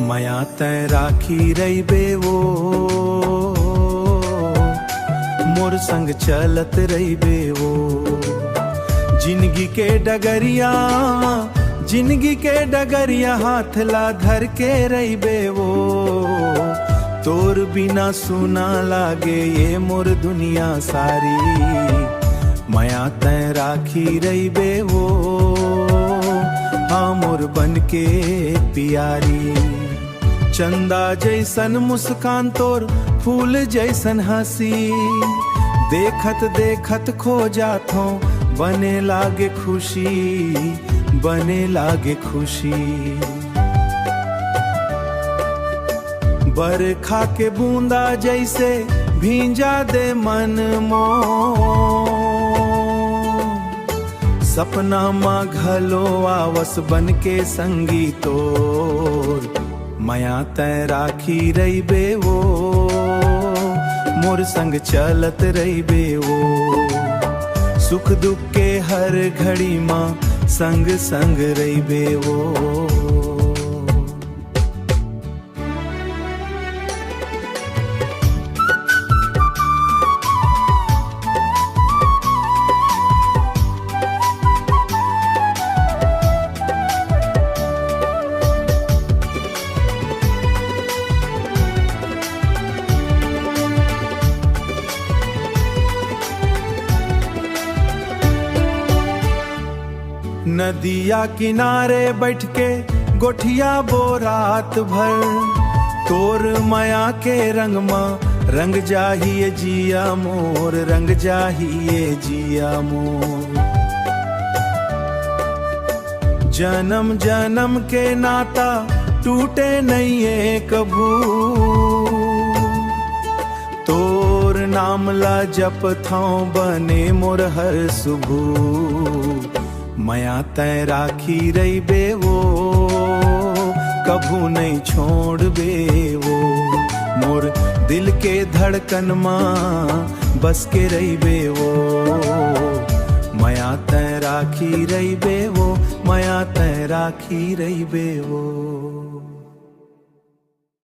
माया तय राखी रही बेवो, मोर संग चलत रही बेवो। जिंदगी के डगरिया, जिंदगी के डगरिया हाथ ला धर के रही बेवो। तोर बिना सुना लागे ये मोर दुनिया सारी, माया तय राखी रही बेवो। हाँ मोर बन के प्यारी, चंदा जैसन मुस्कान तोर, फूल जैसन हंसी। देखत देखत खो जातो, बने लागे खुशी, बने लागे खुशी। बरखा के बूंदा जैसे भींजा दे मन मोर। सपना माँ घलो आवस बन के संगी तोर, माया तय राखी रही बेवो। मोर संग चलत रही बेवो। सुख दुख के हर घड़ी माँ संग संग रही बेवो। नदिया किनारे बैठ के गोठिया बोरात भर, तोर माया के रंग माँ रंग जाहिए जिया मोर, रंग जाहिए जिया मोर। जन्म जन्म के नाता टूटे नहीं है कभू, तोर नाम ला जप थाओ बने मोर हर सुबह। माया तय राखी रही बेवो, कभू नहीं छोड़ बेवो। मोर दिल के धड़कन माँ बस के रही बेवो। माया तय राखी रही बेवो, माया तय राखी रही बेवो।